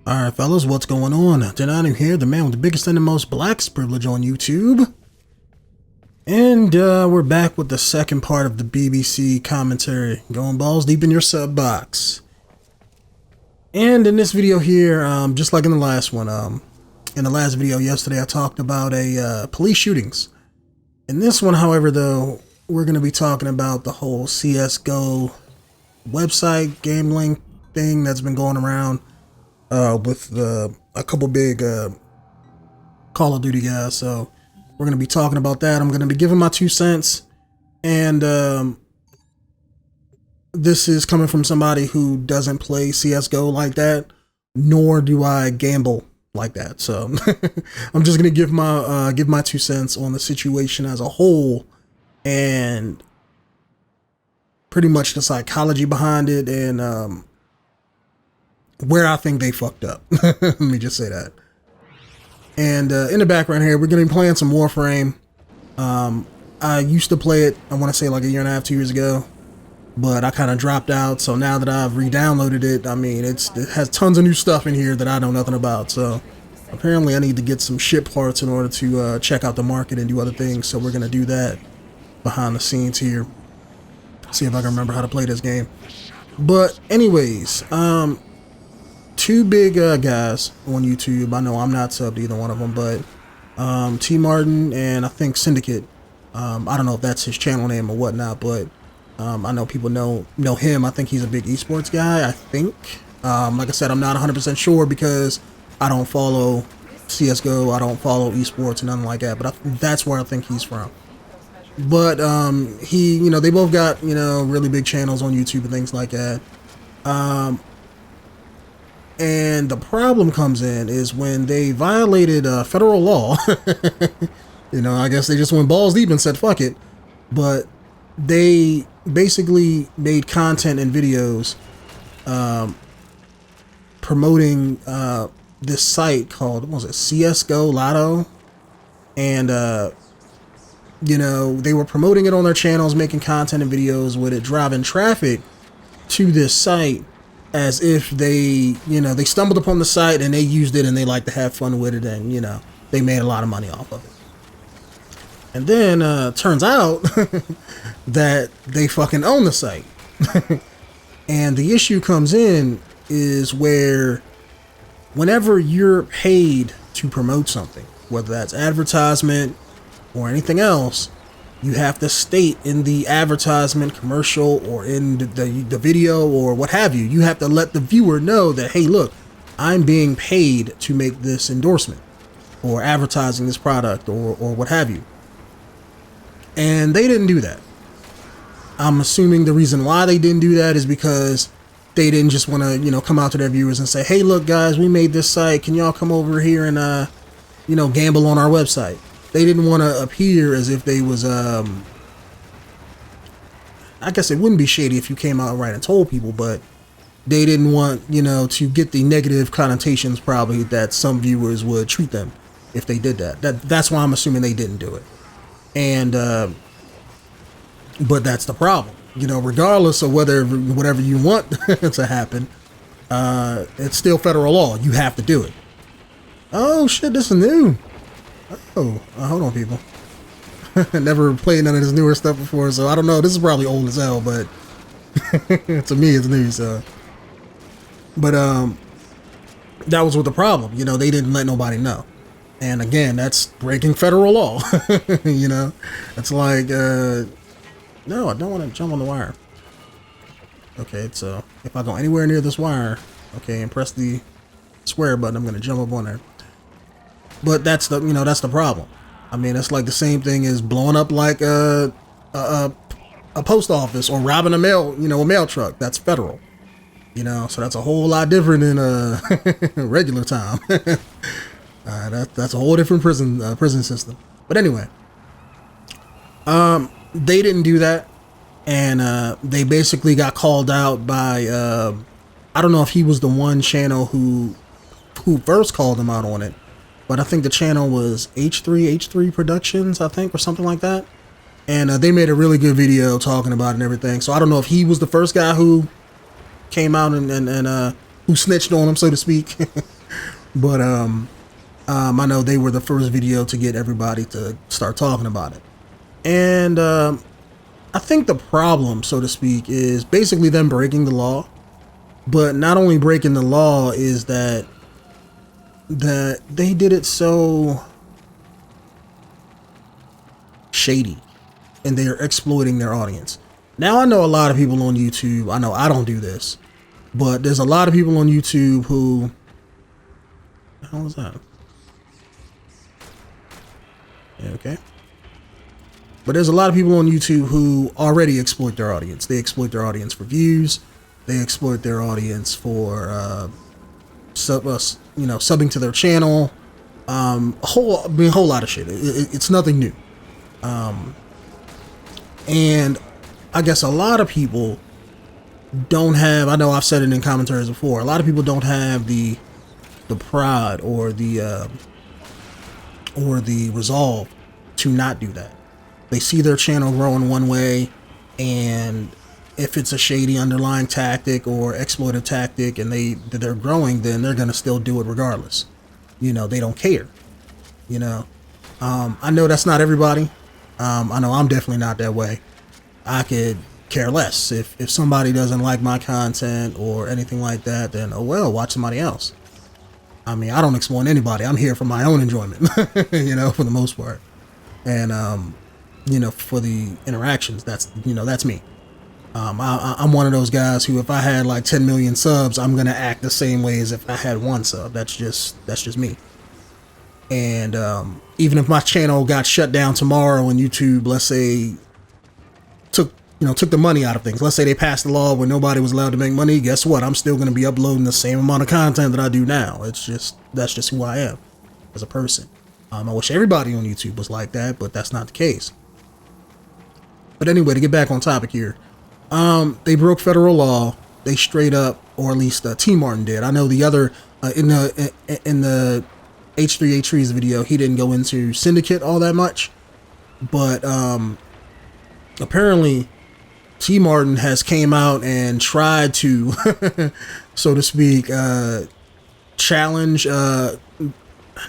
Alright fellas, what's going on? Denonu here, the man with the biggest and the most blacks privilege on YouTube. And we're back with the second part of the BBC commentary, going balls deep in your sub box. And in this video here, just like in the last one, in the last video yesterday I talked about police shootings. In this one, however, though, we're going to be talking about the whole CSGO website gambling thing that's been going around. With a couple big Call of Duty guys, so we're going to be talking about that. I'm going to be giving my 2 cents, and this is coming from somebody who doesn't play CSGO like that, nor do I gamble like that. So I'm just going to give my 2 cents on the situation as a whole, and pretty much the psychology behind it, and where I think they fucked up. Let me just say that. And in the background here, we're going to be playing some Warframe. I used to play it, I want to say like a year and a half, 2 years ago, but I kind of dropped out. So now that I've re-downloaded it, I mean, it has tons of new stuff in here that I know nothing about. So apparently I need to get some ship parts in order to check out the market and do other things. So we're going to do that behind the scenes here. See if I can remember how to play this game. But anyways, 2 big guys on YouTube. I know I'm not subbed to either one of them, but T Martin and I think Syndicate. I don't know if that's his channel name or whatnot, but I know people know him. I think he's a big esports guy, I think. Like I said, I'm not 100% sure because I don't follow CSGO, I don't follow esports and nothing like that, but that's where I think he's from. But they both got, really big channels on YouTube and things like that. And the problem comes in is when they violated federal law. I guess they just went balls deep and said fuck it. But they basically made content and videos promoting this site called, what was it, CSGO. And they were promoting it on their channels, making content and videos with it, driving traffic to this site, as if they stumbled upon the site and they used it and they like to have fun with it, and they made a lot of money off of it. And then turns out that they fucking own the site. And the issue comes in is where whenever you're paid to promote something, whether that's advertisement or anything else, you have to state in the advertisement, commercial, or in the video or what have you, you have to let the viewer know that, hey, look, I'm being paid to make this endorsement or advertising this product or what have you. And they didn't do that. I'm assuming the reason why they didn't do that is because they didn't just want to, come out to their viewers and say, hey, look, guys, we made this site. Can y'all come over here and, gamble on our website? They didn't want to appear as if they was, I guess it wouldn't be shady if you came out right and told people, but they didn't want, to get the negative connotations probably that some viewers would treat them if they did that. That's why I'm assuming they didn't do it. And, but that's the problem, regardless of whatever you want to happen, it's still federal law. You have to do it. Oh shit, this is new. Oh, hold on, people. Never played none of this newer stuff before, so I don't know. This is probably old as hell, but to me, it's new. So, but that was with the problem. They didn't let nobody know, and again, that's breaking federal law. It's like, no, I don't want to jump on the wire. Okay, so if I go anywhere near this wire, okay, and press the square button, I'm gonna jump up on there. But that's the problem. I mean, it's like the same thing as blowing up like a post office or robbing a mail truck. That's federal. So that's a whole lot different than regular time. That's a whole different prison system. But anyway, they didn't do that, and they basically got called out by I don't know if he was the one channel who first called them out on it. But I think the channel was H3 Productions, I think, or something like that. And they made a really good video talking about it and everything. So I don't know if he was the first guy who came out and who snitched on him, so to speak. But I know they were the first video to get everybody to start talking about it. And I think the problem, so to speak, is basically them breaking the law. But not only breaking the law is that they did it so shady, and they are exploiting their audience. Now, I know a lot of people on YouTube, I know I don't do this, but there's a lot of people on YouTube who, what the hell was that? Yeah, okay. But there's a lot of people on YouTube who already exploit their audience. They exploit their audience for views. They exploit their audience for subbing to their channel. A whole lot of shit. It's nothing new. And I guess a lot of people don't have, I know I've said it in commentaries before, a lot of people don't have the pride or the resolve to not do that. They see their channel growing one way, and if it's a shady underlying tactic or exploitive tactic and they're growing, then they're gonna still do it regardless. You know, they don't care. You know, I know that's not everybody. I know I'm definitely not that way. I could care less if somebody doesn't like my content or anything like that. Then oh well, watch somebody else. I mean, I don't exploit anybody. I'm here for my own enjoyment. You know, for the most part, and you know, for the interactions, that's me. I'm one of those guys who, if I had like 10 million subs, I'm gonna act the same way as if I had one sub. That's just me. And even if my channel got shut down tomorrow and YouTube, let's say, took the money out of things. Let's say they passed the law where nobody was allowed to make money. Guess what? I'm still gonna be uploading the same amount of content that I do now. That's just who I am as a person. I wish everybody on YouTube was like that, but that's not the case. But anyway, to get back on topic here, they broke federal law. They straight up, or at least T Martin did. I know the other in the 𝐥3𝐴3's video, he didn't go into Syndicate all that much, but apparently T Martin has came out and tried to, so to speak, challenge,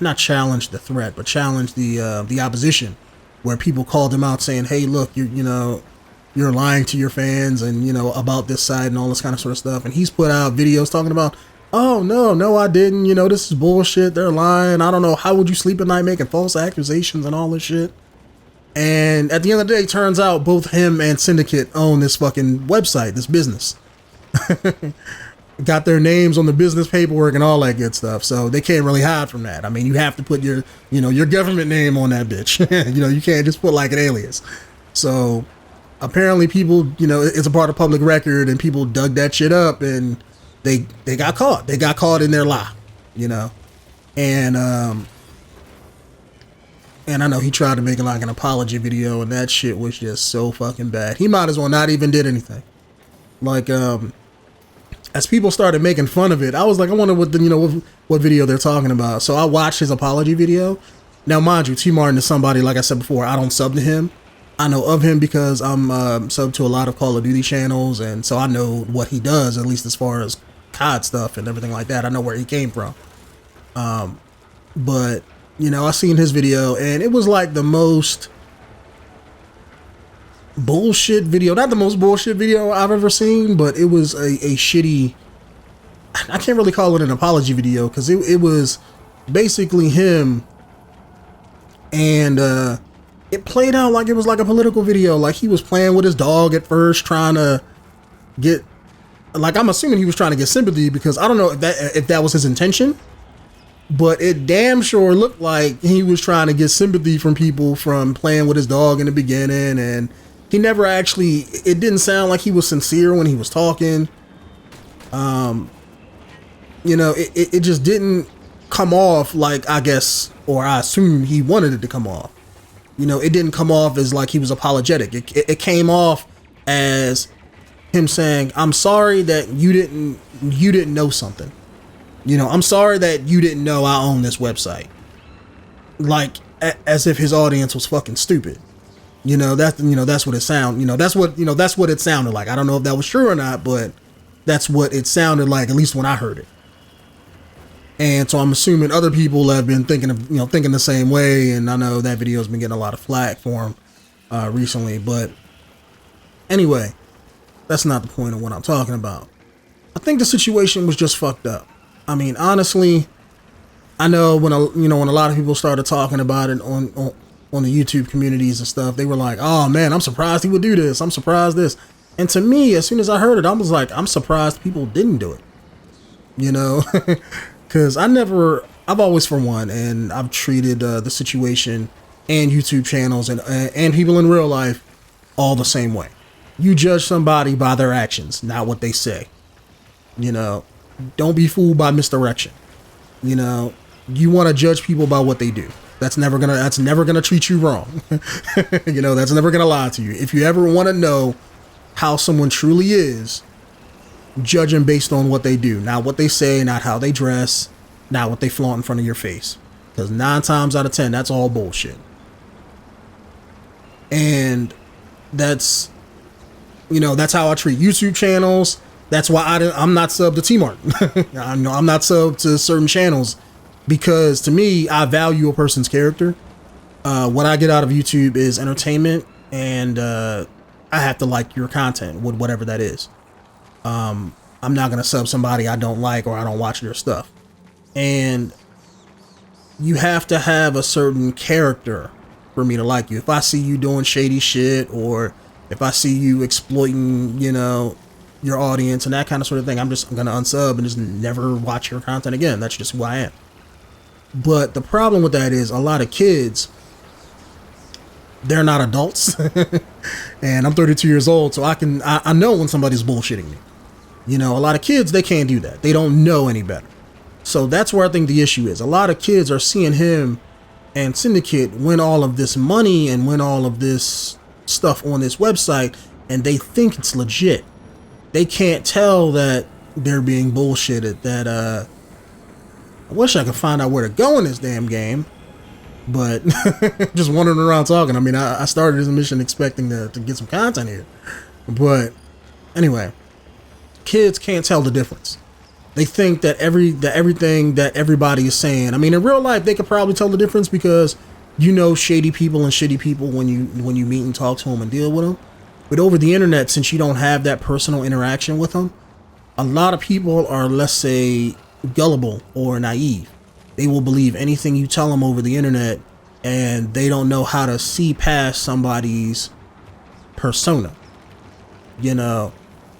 not challenge the threat, but challenge the opposition, where people called him out saying, hey, look, you're lying to your fans and, about this side and all this kind of sort of stuff. And he's put out videos talking about, oh, no, I didn't. This is bullshit. They're lying. I don't know. How would you sleep at night making false accusations and all this shit? And at the end of the day, it turns out both him and Syndicate own this fucking website, this business. Got their names on the business paperwork and all that good stuff. So they can't really hide from that. I mean, you have to put your government name on that bitch. You can't just put like an alias. So apparently people, it's a part of public record, and people dug that shit up, and they got caught. They got caught in their lie, and I know he tried to make like an apology video, and that shit was just so fucking bad. He might as well not even did anything. Like, as people started making fun of it, I was like, I wonder what video they're talking about. So I watched his apology video. Now, mind you, T Martin is somebody, like I said before, I don't sub to him. I know of him because I'm subbed to a lot of Call of Duty channels, and so I know what he does, at least as far as COD stuff and everything like that. I know where he came from. But, I seen his video, and it was like the most bullshit video. Not the most bullshit video I've ever seen, but it was a shitty, I can't really call it an apology video, because it was basically him, and it played out like it was like a political video. Like he was playing with his dog at first, trying to get, like, I'm assuming he was trying to get sympathy, because I don't know if that was his intention, but it damn sure looked like he was trying to get sympathy from people from playing with his dog in the beginning. And he never actually, it didn't sound like he was sincere when he was talking. It just didn't come off like, I guess, or I assume he wanted it to come off. It didn't come off as like he was apologetic. It came off as him saying, I'm sorry that you didn't know something. I'm sorry that you didn't know I own this website. Like, as if his audience was fucking stupid. That's what it that's what it sounded like. I don't know if that was true or not, but that's what it sounded like, at least when I heard it. And so I'm assuming other people have been thinking the same way. And I know that video has been getting a lot of flack for him recently. But anyway, that's not the point of what I'm talking about. I think the situation was just fucked up. I mean, honestly, I know when when a lot of people started talking about it on the YouTube communities and stuff, they were like, "Oh man, I'm surprised he would do this. I'm surprised this." And to me, as soon as I heard it, I was like, "I'm surprised people didn't do it." You know, because I've always, for one, and I've treated the situation and YouTube channels and people in real life all the same way. You judge somebody by their actions, not what they say. You know, don't be fooled by misdirection. You know, you want to judge people by what they do. That's never gonna treat you wrong. You know, that's never gonna lie to you. If you ever want to know how someone truly is, judge them based on what they do, not what they say, not how they dress, not what they flaunt in front of your face. Because 9 times out of 10, that's all bullshit. And that's how I treat YouTube channels. That's why I'm not subbed to 𝐃_𝐳''. I'm not subbed to certain channels, because to me, I value a person's character. What I get out of YouTube is entertainment, and I have to like your content, whatever that is. I'm not gonna sub somebody I don't like or I don't watch their stuff. And you have to have a certain character for me to like you. If I see you doing shady shit, or if I see you exploiting, your audience and that kind of sort of thing, I'm gonna unsub and just never watch your content again. That's just who I am. But the problem with that is a lot of kids, they're not adults. And I'm 32 years old, so I know when somebody's bullshitting me. A lot of kids, they can't do that. They don't know any better. So that's where I think the issue is. A lot of kids are seeing him and Syndicate win all of this money and win all of this stuff on this website, and they think it's legit. They can't tell that they're being bullshitted. That I wish I could find out where to go in this damn game, but just wandering around talking. I mean, I started this mission expecting to get some content here, but anyway, kids can't tell the difference. They think that everything that everybody is saying. I mean, in real life, they could probably tell the difference, because shady people and shitty people when you meet and talk to them and deal with them. But over the internet, since you don't have that personal interaction with them, a lot of people are, let's say, gullible or naive. They will believe anything you tell them over the internet, and they don't know how to see past somebody's persona.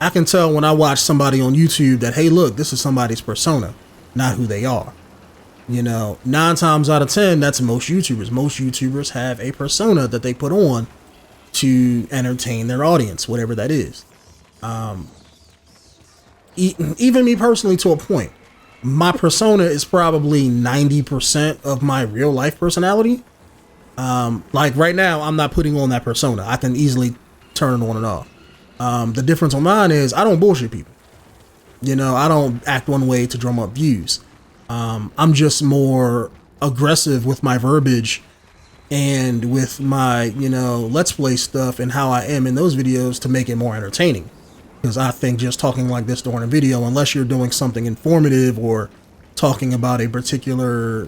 I can tell when I watch somebody on YouTube that, hey, look, this is somebody's persona, not who they are. 9 times out of 10, that's most YouTubers. Most YouTubers have a persona that they put on to entertain their audience, whatever that is. Even me personally, to a point, my persona is probably 90% of my real life personality. Like right now, I'm not putting on that persona. I can easily turn it on and off. The difference on mine is I don't bullshit people. I don't act one way to drum up views. I'm just more aggressive with my verbiage and with my, let's play stuff and how I am in those videos to make it more entertaining. Because I think just talking like this during a video, unless you're doing something informative or talking about a particular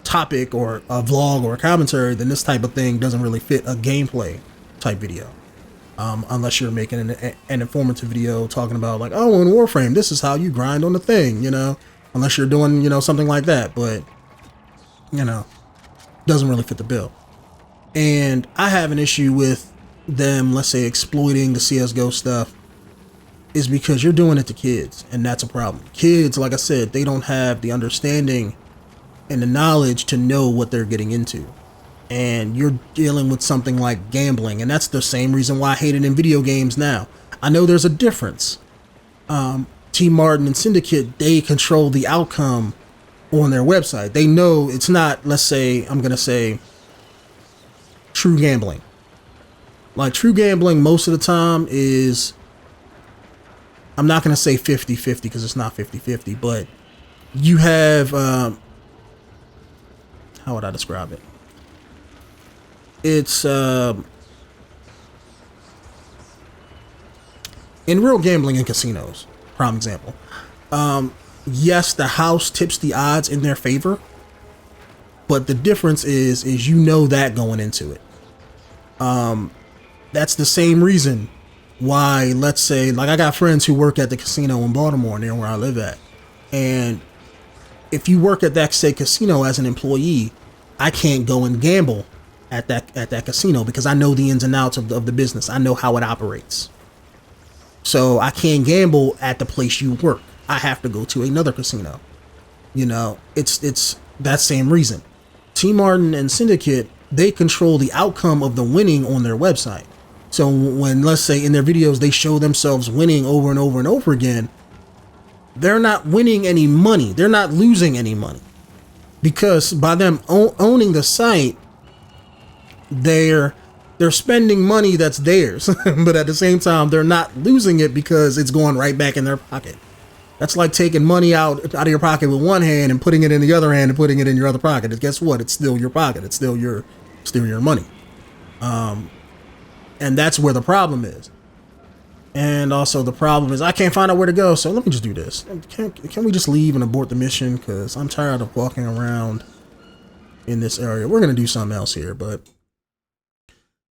topic or a vlog or a commentary, then this type of thing doesn't really fit a gameplay type video. Unless you're making an informative video talking about, like, oh, in Warframe, this is how you grind on the thing, unless you're doing, something like that. But, doesn't really fit the bill. And I have an issue with them, let's say, exploiting the CSGO stuff, is because you're doing it to kids, and that's a problem. Kids, like I said, they don't have the understanding and the knowledge to know what they're getting into. And you're dealing with something like gambling, and that's the same reason why I hate it in video games now. I know there's a difference. Team Martin and Syndicate, they control the outcome on their website. They know it's not, let's say, I'm gonna say, true gambling. Like, true gambling most of the time is, I'm not gonna say 50-50 because it's not 50-50, but you have, how would I describe it? It's in real gambling in casinos, prime example. yes, the house tips the odds in their favor, but the difference is you know that going into it. That's the same reason why, let's say, like I got friends who work at the casino in Baltimore near where I live at. And if you work at that state casino as an employee, I can't go and gamble at that casino because I know the ins and outs of the business. I know how it operates. So I can't gamble at the place you work. I have to go to another casino. You know, it's that same reason. T Martin and Syndicate, they control the outcome of the winning on their website. So when, let's say, in their videos, they show themselves winning over and over and over again, they're not winning any money. They're not losing any money. Because by them owning the site, they're spending money that's theirs. But at the same time, they're not losing it because it's going right back in their pocket. That's like taking money out of your pocket with one hand and putting it in the other hand and putting it in your other pocket. And guess what? It's still your pocket. It's still your money. And that's where the problem is. And also the problem is I can't find out where to go. So let me just do this. Can we just leave and abort the mission? Because I'm tired of walking around in this area. We're going to do something else here, but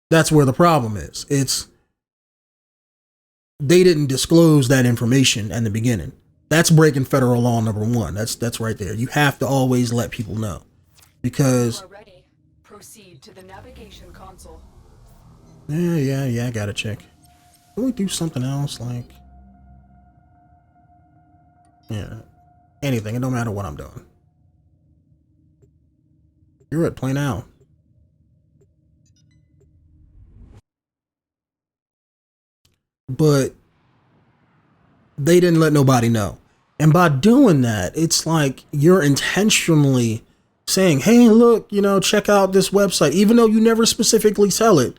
that's where the problem is. They didn't disclose that information in the beginning. That's breaking federal law number 1. That's right there. You have to always let people know, because ready. Proceed to the navigation console. Yeah, I gotta check. Can we do something else? Like, yeah, anything. It don't matter what I'm doing. You're at play now. But they didn't let nobody know. And by doing that, it's like you're intentionally saying, hey, look, you know, check out this website. Even though you never specifically tell it,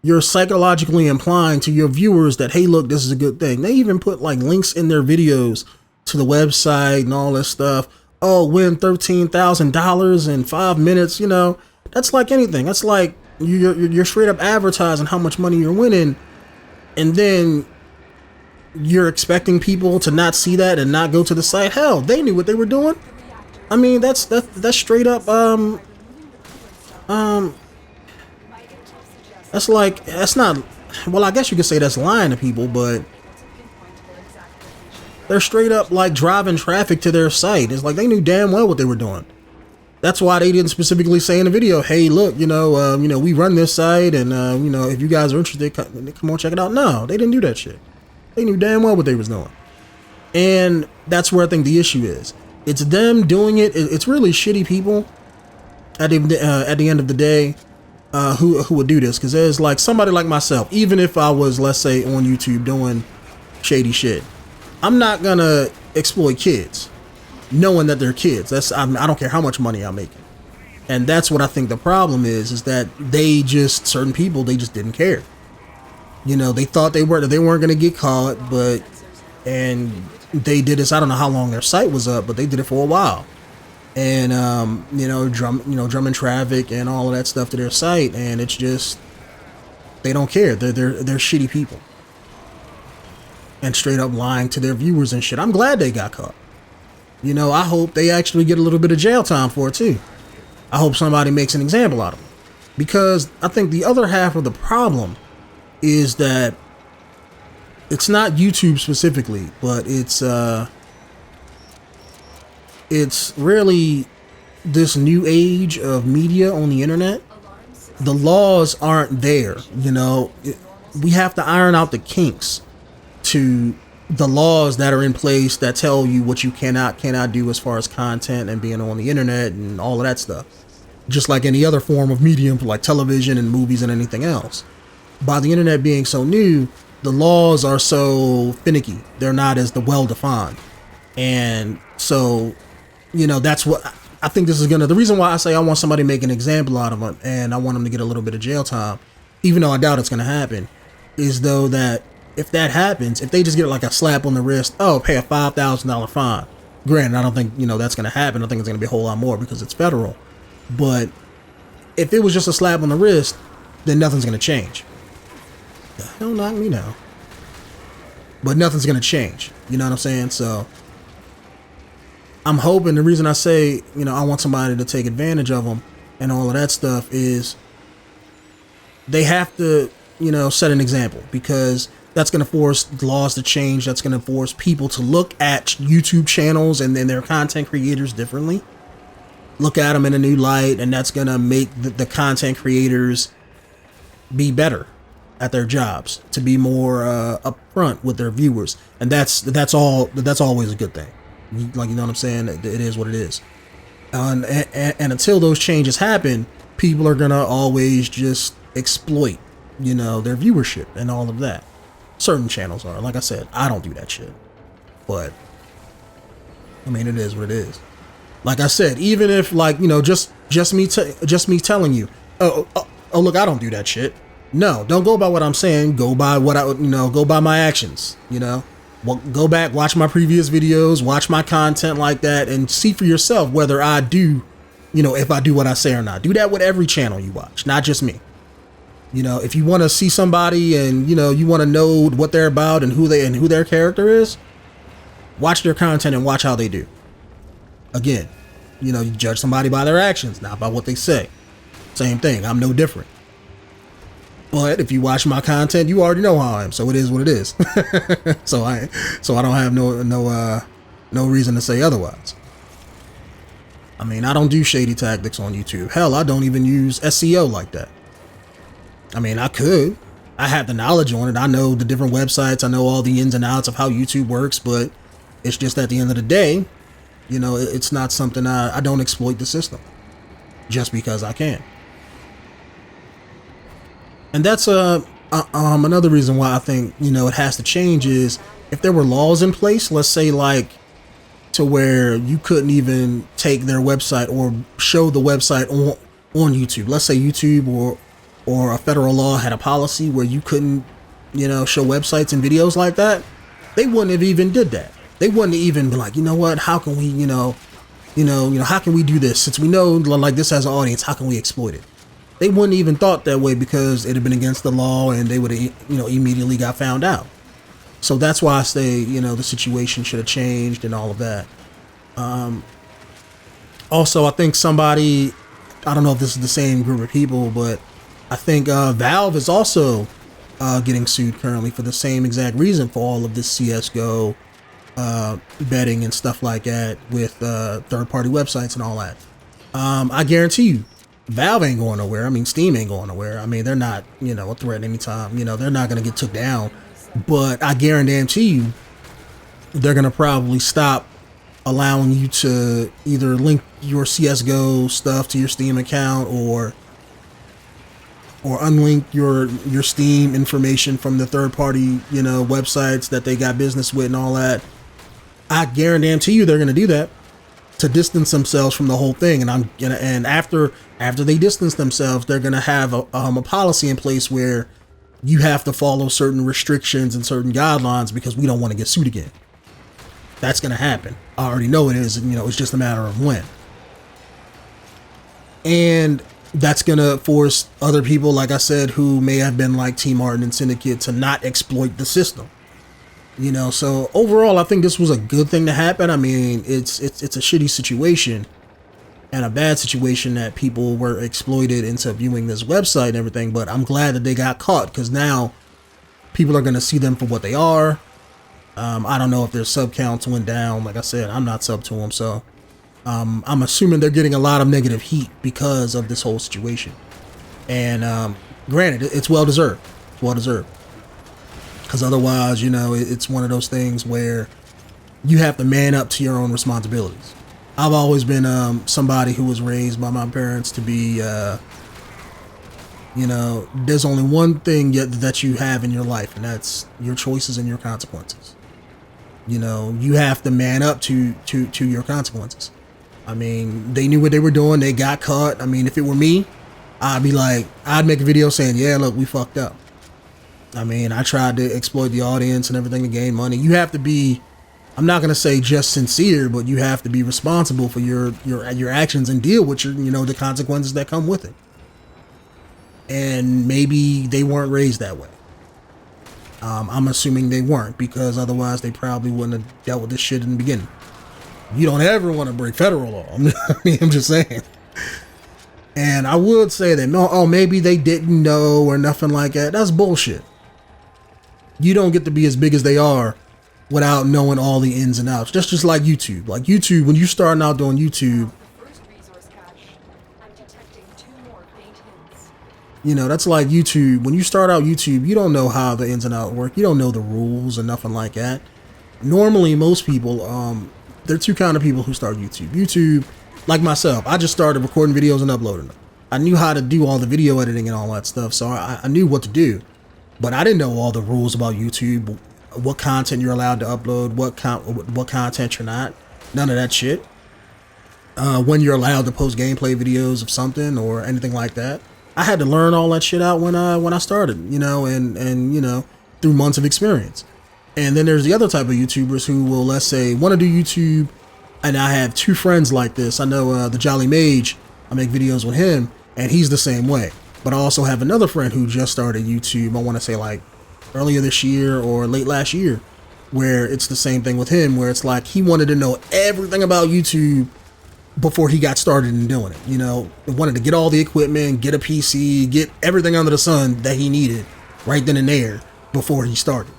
you're psychologically implying to your viewers that, hey, look, this is a good thing. They even put like links in their videos to the website and all this stuff. Oh, win $13,000 in 5 minutes. You know, that's like anything. That's like you're straight up advertising how much money you're winning. And then you're expecting people to not see that and not go to the site. Hell, they knew what they were doing. I mean, that's straight up. That's like, that's not. Well, I guess you could say that's lying to people, but they're straight up like driving traffic to their site. It's like they knew damn well what they were doing. That's why they didn't specifically say in the video, hey, look, you know, we run this site, and you know, if you guys are interested, come on, check it out. No, they didn't do that shit. They knew damn well what they was doing. And that's where I think the issue is. It's them doing it. It's really shitty people at the end of the day who would do this. Because there's like somebody like myself, even if I was, let's say, on YouTube doing shady shit, I'm not going to exploit kids knowing that they're kids. I don't care how much money I'm making. And that's what I think the problem is that certain people, they just didn't care. You know, they thought they weren't going to get caught, and they did this. I don't know how long their site was up, but they did it for a while. And, drumming traffic and all of that stuff to their site. And it's just, they don't care. They're shitty people. And straight up lying to their viewers and shit. I'm glad they got caught. You know, I hope they actually get a little bit of jail time for it too. I hope somebody makes an example out of them. Because I think the other half of the problem is that it's not YouTube specifically, but it's really this new age of media on the internet. The laws aren't there, you know. We have to iron out the kinks to the laws that are in place that tell you what you cannot do as far as content and being on the internet and all of that stuff. Just like any other form of medium, like television and movies and anything else. By the internet being so new, the laws are so finicky. They're not as well defined. And so, you know, that's what I think this is the reason why I say I want somebody to make an example out of them and I want them to get a little bit of jail time, even though I doubt it's going to happen, is though that if that happens, if they just get like a slap on the wrist, oh, pay a $5,000 fine. Granted, I don't think, you know, that's going to happen. I think it's going to be a whole lot more because it's federal. But if it was just a slap on the wrist, then nothing's going to change. The hell knocked me down. But nothing's going to change. You know what I'm saying? So I'm hoping, the reason I say, you know, I want somebody to take advantage of them and all of that stuff is they have to, you know, set an example, because that's going to force laws to change. That's going to force people to look at YouTube channels and then their content creators differently, look at them in a new light. And that's going to make the content creators be better at their jobs, to be more upfront with their viewers. And that's always a good thing. Like, you know what I'm saying? It is what it is. And until those changes happen, people are going to always just exploit, you know, their viewership and all of that. Certain channels are. Like I said, I don't do that shit. But, I mean, it is what it is. Like I said, even if, like, you know, just me telling you, oh, look, I don't do that shit. No, don't go by what I'm saying. Go by what go by my actions, you know. Well, go back, watch my previous videos, watch my content like that, and see for yourself whether I do, you know, if I do what I say or not. Do that with every channel you watch, not just me. You know, if you want to see somebody and, you know, you want to know what they're about and who their character is, watch their content and watch how they do. Again, you know, you judge somebody by their actions, not by what they say. Same thing. I'm no different. But if you watch my content, you already know how I am. So it is what it is. so I don't have no reason to say otherwise. I mean, I don't do shady tactics on YouTube. Hell, I don't even use SEO like that. I mean, I could. I have the knowledge on it. I know the different websites. I know all the ins and outs of how YouTube works, but it's just at the end of the day, you know, it's not something I don't exploit the system just because I can. And that's another reason why I think, you know, it has to change is if there were laws in place, let's say like to where you couldn't even take their website or show the website on YouTube. Let's say YouTube or a federal law had a policy where you couldn't, you know, show websites and videos like that. They wouldn't have even did that. They wouldn't even be like, you know what, how can we, you know, how can we do this? Since we know like this has an audience, how can we exploit it? They wouldn't even thought that way because it had been against the law and they would have, you know, immediately got found out. So that's why I say, you know, the situation should have changed and all of that. Also, I think somebody, I don't know if this is the same group of people, but I think Valve is also getting sued currently for the same exact reason for all of this CSGO betting and stuff like that with third-party websites and all that. I guarantee you, Valve ain't going nowhere. I mean, Steam ain't going nowhere. I mean, they're not, you know, a threat anytime. You know, they're not going to get took down. But I guarantee you, they're going to probably stop allowing you to either link your CSGO stuff to your Steam account or unlink your Steam information from the third-party, you know, websites that they got business with and all that. I guarantee you they're going to do that to distance themselves from the whole thing. And after they distance themselves, they're going to have a policy in place where you have to follow certain restrictions and certain guidelines because we don't want to get sued again. That's going to happen. I already know it is. You know, it's just a matter of when. And that's going to force other people, like I said, who may have been like T Martin and Syndicate to not exploit the system. You know, so overall, I think this was a good thing to happen. I mean, it's a shitty situation and a bad situation that people were exploited into viewing this website and everything. But I'm glad that they got caught because now people are going to see them for what they are. I don't know if their sub counts went down. Like I said, I'm not sub to them, so I'm assuming they're getting a lot of negative heat because of this whole situation. And granted, it's well deserved. It's well deserved. Because otherwise, you know, it's one of those things where you have to man up to your own responsibilities. I've always been somebody who was raised by my parents to be, you know, there's only one thing that you have in your life, and that's your choices and your consequences. You know, you have to man up to your consequences. I mean, they knew what they were doing. They got caught. I mean, if it were me, I'd make a video saying, yeah, look, we fucked up. I mean, I tried to exploit the audience and everything to gain money. You have to be, I'm not going to say just sincere, but you have to be responsible for your actions and deal with the consequences that come with it. And maybe they weren't raised that way. I'm assuming they weren't, because otherwise they probably wouldn't have dealt with this shit in the beginning. You don't ever want to break federal law. I'm just saying. And I would say that, no, oh, maybe they didn't know or nothing like that. That's bullshit. You don't get to be as big as they are without knowing all the ins and outs. That's just like YouTube. Like YouTube, when you starting out doing YouTube, you know, that's like YouTube. When you start out YouTube, you don't know how the ins and outs work. You don't know the rules and nothing like that. Normally, most people, there are two kind of people who start YouTube. YouTube, like myself, I just started recording videos and uploading them. I knew how to do all the video editing and all that stuff, so I knew what to do. But I didn't know all the rules about YouTube, what content you're allowed to upload, what content you're not, none of that shit. When you're allowed to post gameplay videos of something or anything like that. I had to learn all that shit out when I started, you know, and you know, through months of experience. And then there's the other type of YouTubers who will, let's say, want to do YouTube. And I have two friends like this. I know the 𝐥𝐢𝐤𝐤, I make videos with him, and he's the same way. But I also have another friend who just started YouTube, I want to say like earlier this year or late last year, where it's the same thing with him, where it's like he wanted to know everything about YouTube before he got started in doing it. You know, he wanted to get all the equipment, get a PC, get everything under the sun that he needed right then and there before he started.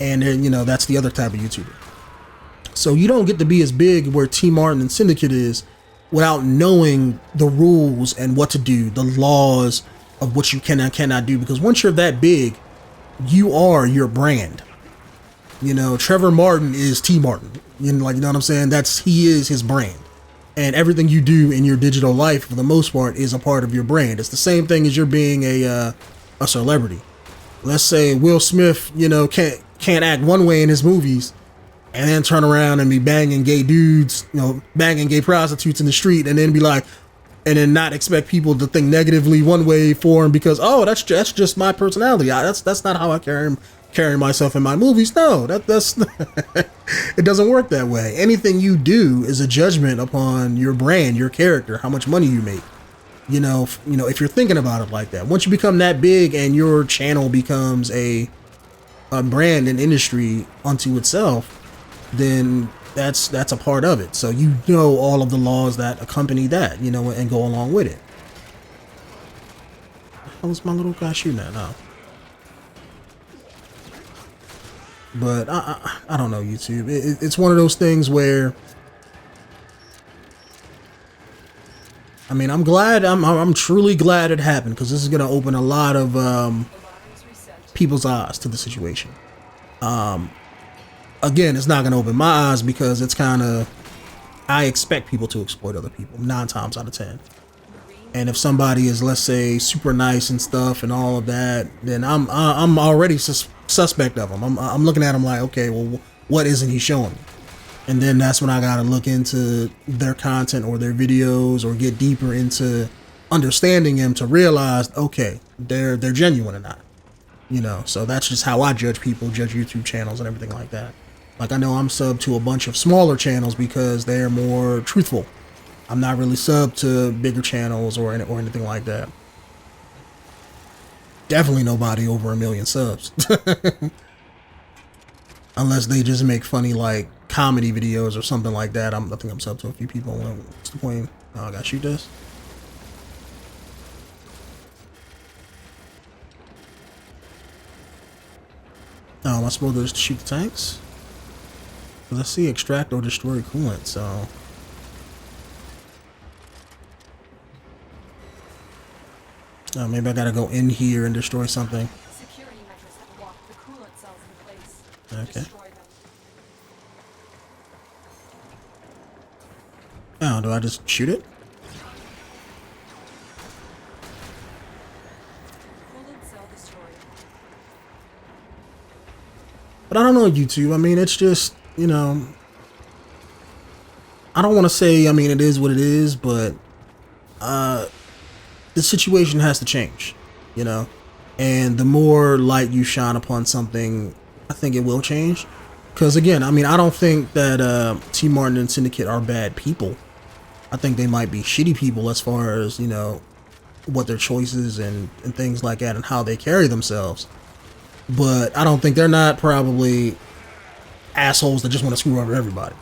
And then, you know, that's the other type of YouTuber. So you don't get to be as big where T Martin and Syndicate is without knowing the rules and what to do, the laws of what you can and cannot do. Because once you're that big, you are your brand. You know, Trevor Martin is T Martin. You know, like, you know what I'm saying? He is his brand. And everything you do in your digital life, for the most part, is a part of your brand. It's the same thing as you're being a celebrity. Let's say Will Smith, you know, can't act one way in his movies, and then turn around and be banging gay dudes, you know, banging gay prostitutes in the street, and then be like, and then not expect people to think negatively one way for him because, oh, that's just my personality. That's not how I carry myself in my movies. No, that's it doesn't work that way. Anything you do is a judgment upon your brand, your character, how much money you make. You know, if you're thinking about it like that, once you become that big and your channel becomes a brand and industry unto itself, then that's a part of it. So you know all of the laws that accompany that, you know, and go along with it. How was my little guy shooting at now? But I don't know, YouTube. It's one of those things where, I mean, I'm truly glad it happened, because this is gonna open a lot of people's eyes to the situation. Again, it's not gonna open my eyes because it's kind of, I expect people to exploit other people 9 times out of 10. And if somebody is, let's say, super nice and stuff and all of that, then I'm already suspect of them. I'm looking at them like, okay, well, what isn't he showing me? And then that's when I gotta look into their content or their videos or get deeper into understanding them to realize, okay, they're genuine or not. You know, so that's just how I judge people, judge YouTube channels and everything like that. Like, I know I'm subbed to a bunch of smaller channels because they're more truthful. I'm not really subbed to bigger channels or anything like that. Definitely nobody over 1 million subs. Unless they just make funny, like, comedy videos or something like that. I think I'm subbed to a few people. What's the point? Oh, I gotta shoot this. Oh, am I supposed to just shoot the tanks? Because I see extract or destroy coolant, so... Oh, maybe I gotta go in here and destroy something. Security measures have locked the coolant cells in place. Okay. Destroy them. Oh, do I just shoot it? Coolant cell destroyed. But I don't know, YouTube. I mean, it's just, you know, I don't want to say, I mean, it is what it is, but the situation has to change, you know, and the more light you shine upon something, I think it will change. Because again, I mean, I don't think that T Martin and Syndicate are bad people. I think they might be shitty people as far as, you know, what their choices and things like that and how they carry themselves. But I don't think they're not probably assholes that just want to screw over everybody.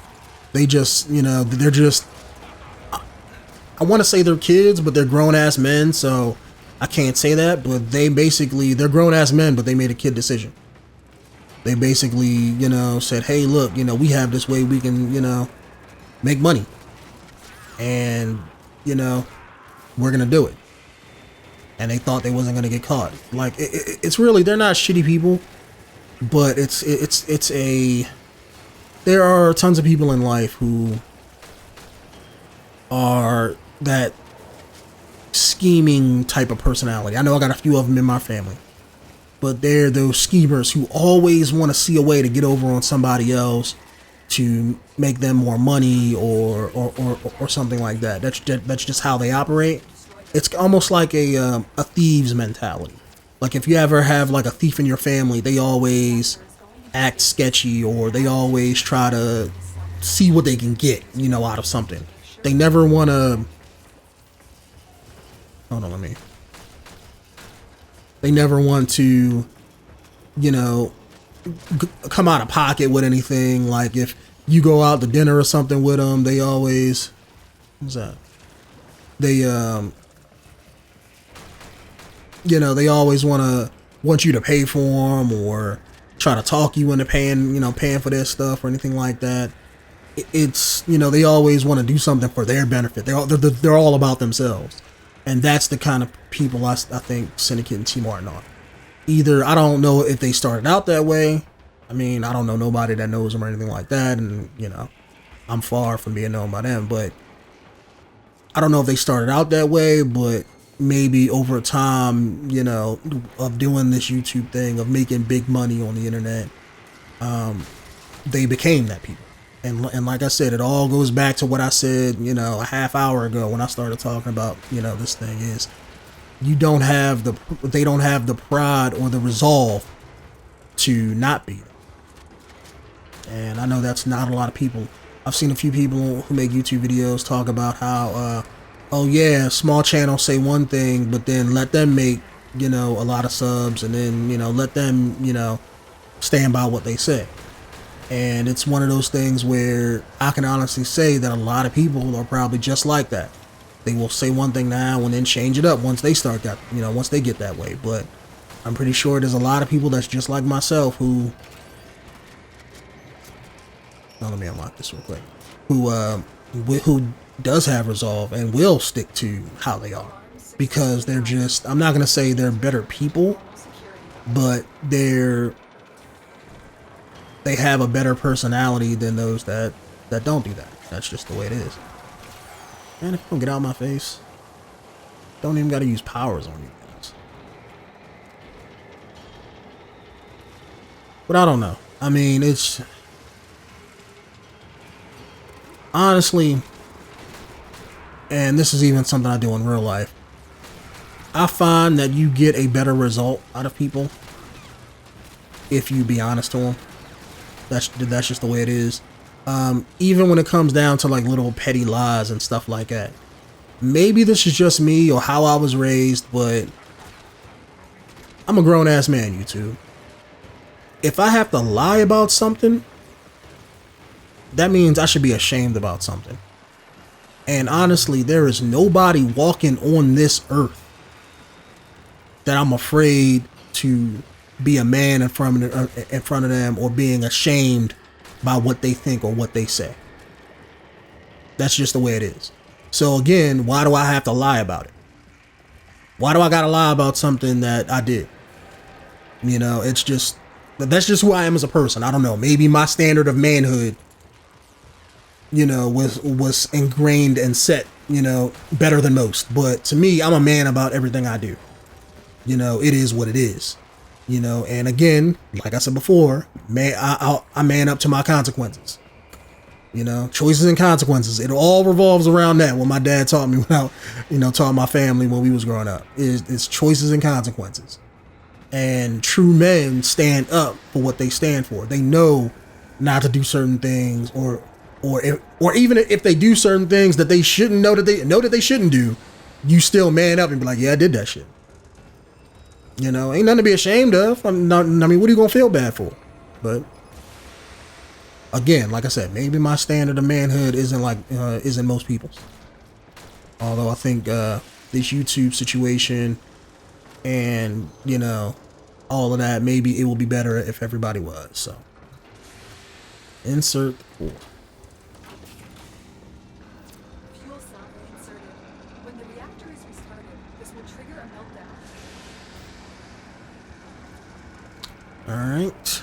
They just, you know, they're just, I want to say they're kids, but they're grown ass men, so I can't say that. But they basically, they're grown ass men, but they made a kid decision. They basically, you know, said, hey, look, you know, we have this way we can, you know, make money. And, you know, we're going to do it. And they thought they wasn't going to get caught. Like, it's really, they're not shitty people, but there are tons of people in life who are that scheming type of personality. I know I got a few of them in my family, but they're those schemers who always want to see a way to get over on somebody else to make them more money or something like that. That's just how they operate. It's almost like a thieves mentality. Like if you ever have like a thief in your family, they always act sketchy, or they always try to see what they can get, you know, out of something. They never want to. Hold on, They never want to, you know, come out of pocket with anything. Like if you go out to dinner or something with them, they always. What's that? They you know, they always want you to pay for them, or try to talk you into paying for their stuff or anything like that. It's, you know, they always want to do something for their benefit. They're all about themselves, and that's the kind of people I think Syndicate and Team Martin are. Either, I don't know if they started out that way. I mean, I don't know nobody that knows them or anything like that, and you know, I'm far from being known by them, but I don't know if they started out that way, but maybe over time, you know, of doing this YouTube thing, of making big money on the internet, they became that people. And like I said, it all goes back to what I said, you know, a half hour ago when I started talking about, you know, this thing is, they don't have the pride or the resolve to not be them. And I know that's not a lot of people. I've seen a few people who make YouTube videos talk about how, oh yeah, small channels say one thing, but then let them make, you know, a lot of subs, and then, you know, let them, you know, stand by what they say. And it's one of those things where I can honestly say that a lot of people are probably just like that. They will say one thing now and then change it up once they start that, you know, once they get that way. But I'm pretty sure there's a lot of people that's just like myself who, oh, let me unlock this real quick, who does have resolve and will stick to how they are, because they're just, I'm not going to say they're better people, but they have a better personality than those that don't do that. That's just the way it is. Man, if you don't get out of my face, don't even got to use powers on you things. But I don't know. I mean, it's honestly, and this is even something I do in real life, I find that you get a better result out of people if you be honest to them. That's just the way it is. Even when it comes down to like little petty lies and stuff like that. Maybe this is just me or how I was raised, but I'm a grown ass man, YouTube. If I have to lie about something, that means I should be ashamed about something. And honestly, there is nobody walking on this earth that I'm afraid to be a man in front of them, or being ashamed by what they think or what they say. That's just the way it is. So again, why do I have to lie about it? Why do I gotta lie about something that I did? You know, it's just, that's just who I am as a person. I don't know, maybe my standard of manhood, you know, was ingrained and set, you know, better than most. But to me, I'm a man about everything I do. You know, it is what it is. You know, and again, like I said before, man, I man up to my consequences. You know, choices and consequences. It all revolves around that. What my dad taught me when taught my family when we was growing up, is choices and consequences. And true men stand up for what they stand for. They know not to do certain things, or even if they do certain things that they shouldn't know that they shouldn't do, you still man up and be like, yeah, I did that shit. You know, ain't nothing to be ashamed of. I mean, what are you gonna feel bad for? But again, like I said, maybe my standard of manhood isn't most people's. Although I think this YouTube situation and, you know, all of that, maybe it will be better if everybody was. So insert the core. Fuel cell inserted. When the reactor is restarted, this will trigger a meltdown. All right.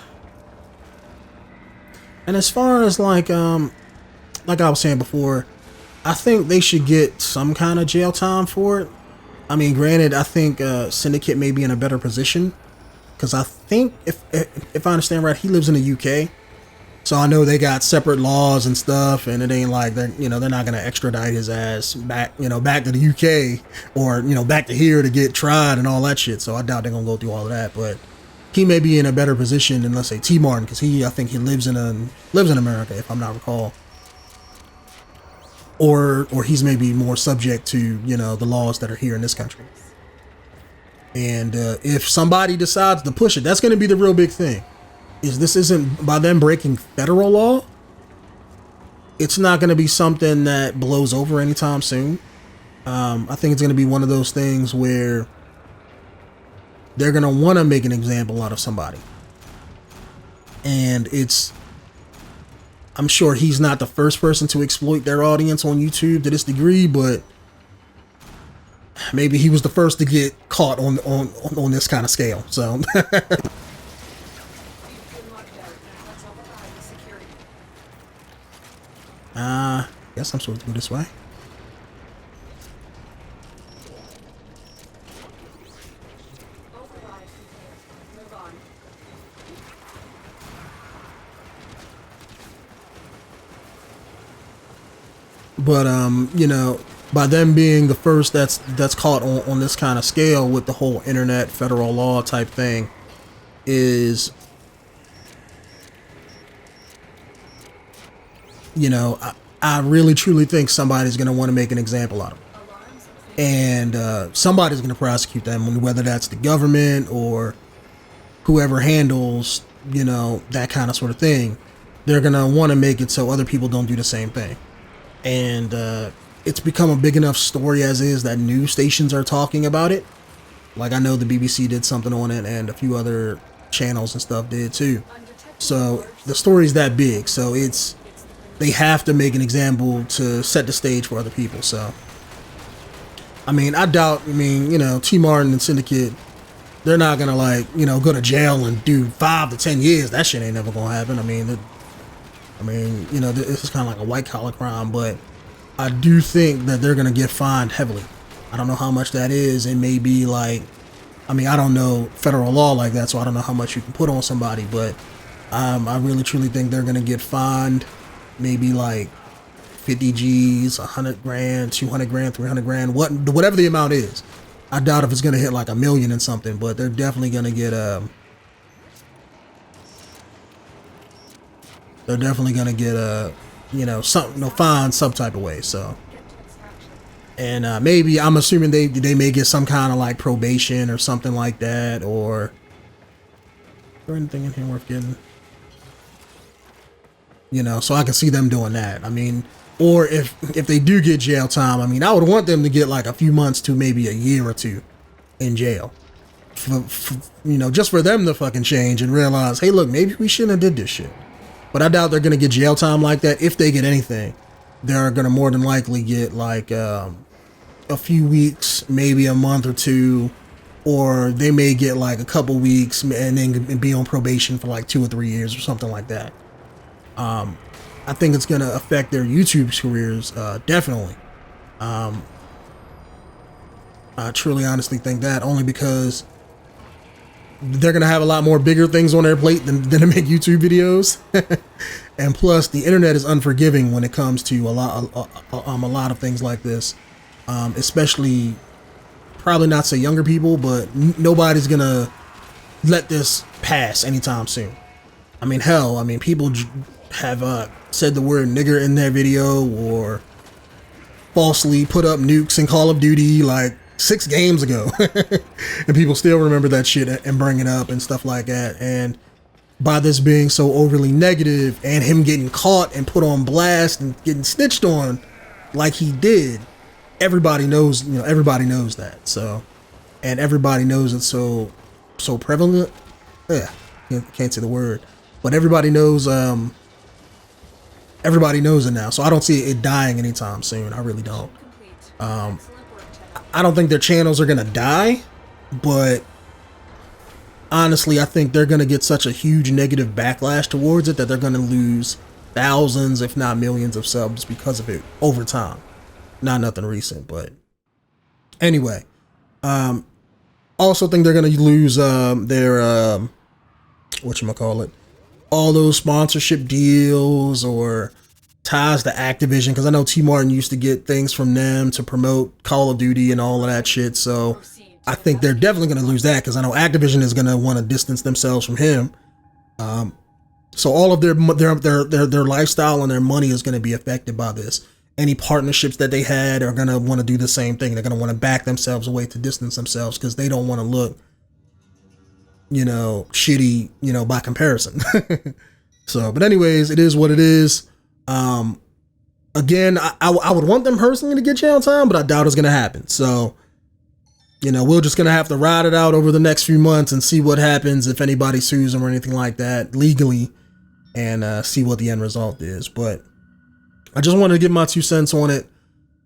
And as far as like I was saying before, I think they should get some kind of jail time for it. I mean, granted, I think Syndicate may be in a better position because I think if I understand right, he lives in the UK, so I know they got separate laws and stuff, and it ain't like they're not gonna extradite his ass back back to the UK or back to here to get tried and all that shit. So I doubt they're gonna go through all of that, but he may be in a better position than, let's say, T Martin, because I think he lives in America, if I'm not recall. Or he's maybe more subject to, the laws that are here in this country. And if somebody decides to push it, that's going to be the real big thing. This isn't by them breaking federal law. It's not going to be something that blows over anytime soon. I think it's going to be one of those things where they're going to want to make an example out of somebody. And I'm sure he's not the first person to exploit their audience on YouTube to this degree, but maybe he was the first to get caught on this kind of scale. So guess I'm supposed to go this way. But by them being the first that's caught on this kind of scale with the whole internet federal law type thing, is I really truly think somebody's gonna want to make an example out of them, and somebody's gonna prosecute them, whether that's the government or whoever handles that kind of sort of thing. They're gonna want to make it so other people don't do the same thing. And it's become a big enough story as is that news stations are talking about it. Like, I know the BBC did something on it, and a few other channels and stuff did too. So the story's that big, so they have to make an example to set the stage for other people. So I mean, I doubt, T Martin and Syndicate, they're not gonna go to jail and do 5 to 10 years. That shit ain't never gonna happen. This is kind of like a white collar crime, but I do think that they're going to get fined heavily. I don't know how much that is. It may be I don't know federal law like that, so I don't know how much you can put on somebody, but I really truly think they're going to get fined maybe 50 G's, 100 grand, 200 grand, 300 grand, whatever the amount is. I doubt if it's going to hit $1 million and something, but they're definitely going to get fine some type of way. So, and maybe I'm assuming they may get some kind of probation or something like that, or is there anything in here worth getting? So I can see them doing that. Or if they do get jail time, I would want them to get a few months to maybe a year or two in jail. Just for them to fucking change and realize, hey, look, maybe we shouldn't have did this shit. But I doubt they're going to get jail time like that. If they get anything, they're going to more than likely get a few weeks, maybe a month or two, or they may get a couple weeks and then be on probation for 2 or 3 years or something like that. I think it's going to affect their YouTube careers, definitely. I truly honestly think that, only because they're going to have a lot more bigger things on their plate than to make YouTube videos. And plus, the internet is unforgiving when it comes to a lot of things like this. Especially, probably not say younger people, but nobody's going to let this pass anytime soon. People have said the word nigger in their video, or falsely put up nukes in Call of Duty 6 games ago. And people still remember that shit and bring it up and stuff like that. And by this being so overly negative and him getting caught and put on blast and getting snitched on like he did, everybody knows, everybody knows that. So, and everybody knows it's so prevalent. Yeah, can't say the word, but everybody knows it now. So I don't see it dying anytime soon. I really don't. I don't think their channels are gonna die, but honestly, I think they're gonna get such a huge negative backlash towards it that they're gonna lose thousands, if not millions, of subs because of it over time. Not nothing recent, but anyway. Also think they're gonna lose their whatchamacallit, all those sponsorship deals or ties to Activision, because I know T Martin used to get things from them to promote Call of Duty and all of that shit. So I think they're definitely going to lose that, because I know Activision is going to want to distance themselves from him. So all of their lifestyle and their money is going to be affected by this. Any partnerships that they had are going to want to do the same thing. They're going to want to back themselves away to distance themselves, because they don't want to look, shitty, by comparison. So, but anyways, it is what it is. Again, I would want them personally to get jail time, but I doubt it's going to happen. So, we're just going to have to ride it out over the next few months and see what happens if anybody sues them or anything like that legally, and see what the end result is. But I just wanted to give my 2 cents on it.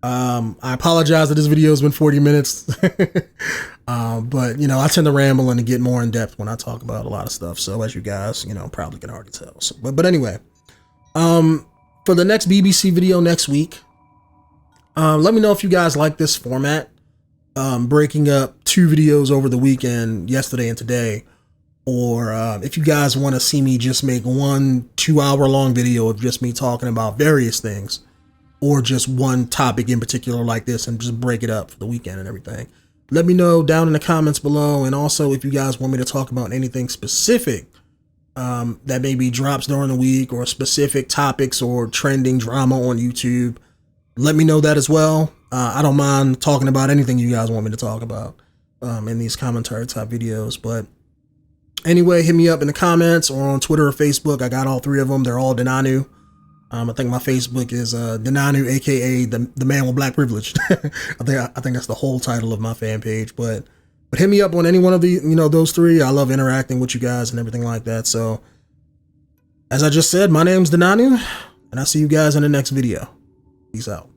I apologize that this video has been 40 minutes, but I tend to ramble and to get more in depth when I talk about a lot of stuff. So as you guys, probably can already tell. So, but anyway, for the next BBC video next week, let me know if you guys like this format, breaking up 2 videos over the weekend, yesterday and today, or if you guys want to see me just make 1 2-hour long video of just me talking about various things, or just one topic in particular like this and just break it up for the weekend and everything. Let me know down in the comments below. And also, if you guys want me to talk about anything specific that maybe drops during the week, or specific topics or trending drama on YouTube, let me know that as well. I don't mind talking about anything you guys want me to talk about in these commentary type videos. But anyway, hit me up in the comments or on Twitter or Facebook. I got all 3 of them. They're all Denonu. I think my Facebook is Denonu, aka the man with black privilege. I think that's the whole title of my fan page. But hit me up on any one of the those 3. I love interacting with you guys and everything like that. So as I just said, my name's Denonu, and I'll see you guys in the next video. Peace out.